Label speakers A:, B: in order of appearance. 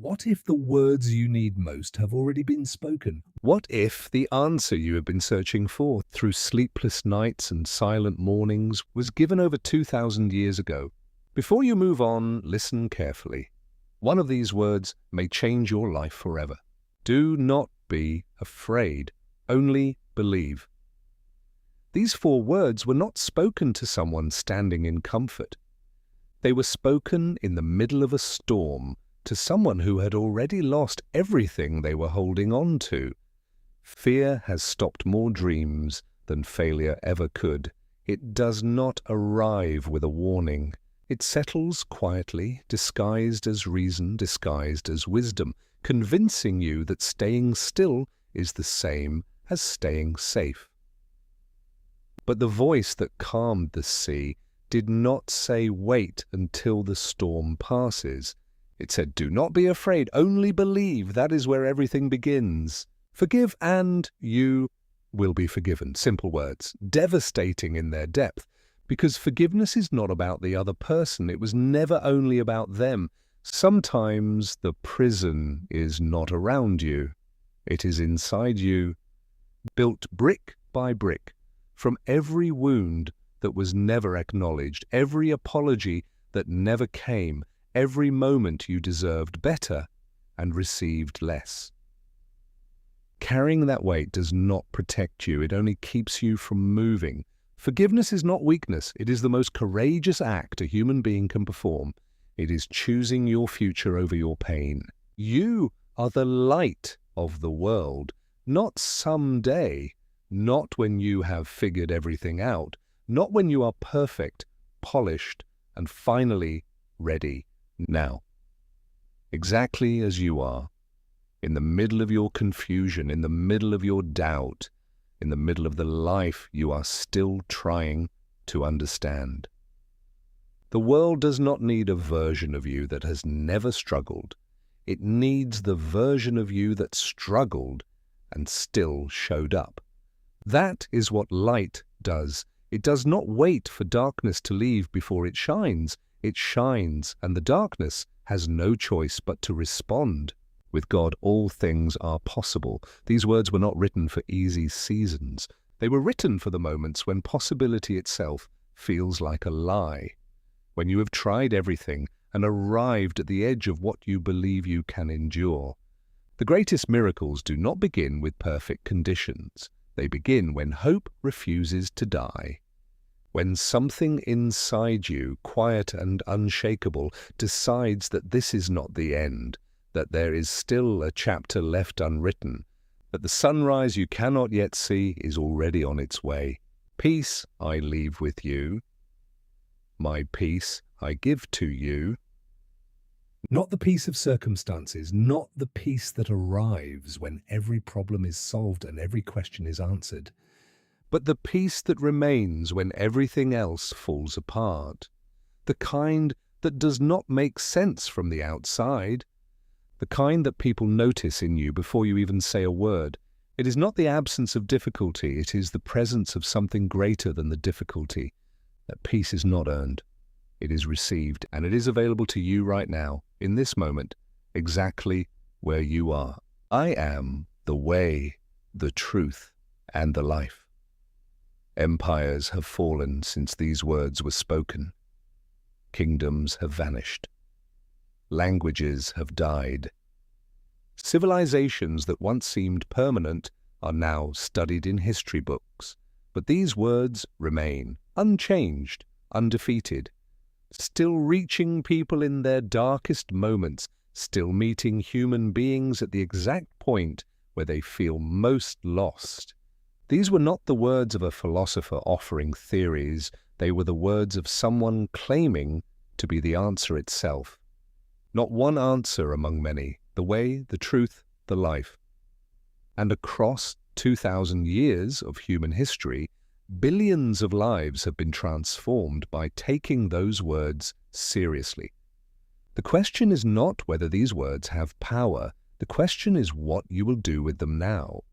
A: What if the words you need most have already been spoken? What if the answer you have been searching for through sleepless nights and silent mornings was given over 2,000 years ago? Before you move on, listen carefully. One of these words may change your life forever. Do not be afraid, only believe. These 4 words were not spoken to someone standing in comfort. They were spoken in the middle of a storm to someone who had already lost everything they were holding on to. Fear has stopped more dreams than failure ever could. It does not arrive with a warning. It settles quietly, disguised as reason, disguised as wisdom, convincing you that staying still is the same as staying safe. But the voice that calmed the sea did not say, "Wait until the storm passes." It said, "Do not be afraid, only believe. That is where everything begins. Forgive and you will be forgiven." Simple words, devastating in their depth, because forgiveness is not about the other person. It was never only about them. Sometimes the prison is not around you. It is inside you, built brick by brick, from every wound that was never acknowledged, every apology that never came, every moment you deserved better and received less. Carrying that weight does not protect you. It only keeps you from moving. Forgiveness is not weakness. It is the most courageous act a human being can perform. It is choosing your future over your pain. You are the light of the world, not someday, not when you have figured everything out, not when you are perfect, polished, and finally ready. Now, exactly as you are, in the middle of your confusion, in the middle of your doubt, in the middle of the life you are still trying to understand. The world does not need a version of you that has never struggled. It needs the version of you that struggled and still showed up. That is what light does. It does not wait for darkness to leave before it shines. It shines, and the darkness has no choice but to respond. With God, all things are possible. These words were not written for easy seasons. They were written for the moments when possibility itself feels like a lie. When you have tried everything and arrived at the edge of what you believe you can endure. The greatest miracles do not begin with perfect conditions. They begin when hope refuses to die. When something inside you, quiet and unshakable, decides that this is not the end, that there is still a chapter left unwritten, that the sunrise you cannot yet see is already on its way. Peace I leave with you. My peace I give to you. Not the peace of circumstances, not the peace that arrives when every problem is solved and every question is answered, but the peace that remains when everything else falls apart. The kind that does not make sense from the outside. The kind that people notice in you before you even say a word. It is not the absence of difficulty, it is the presence of something greater than the difficulty. That peace is not earned. It is received, and it is available to you right now, in this moment, exactly where you are. I am the way, the truth, and the life. Empires have fallen since these words were spoken. Kingdoms have vanished. Languages have died. Civilizations that once seemed permanent are now studied in history books. But these words remain, unchanged, undefeated, still reaching people in their darkest moments, still meeting human beings at the exact point where they feel most lost. These were not the words of a philosopher offering theories. They were the words of someone claiming to be the answer itself. Not one answer among many, the way, the truth, the life. And across 2,000 years of human history, billions of lives have been transformed by taking those words seriously. The question is not whether these words have power. The question is what you will do with them now.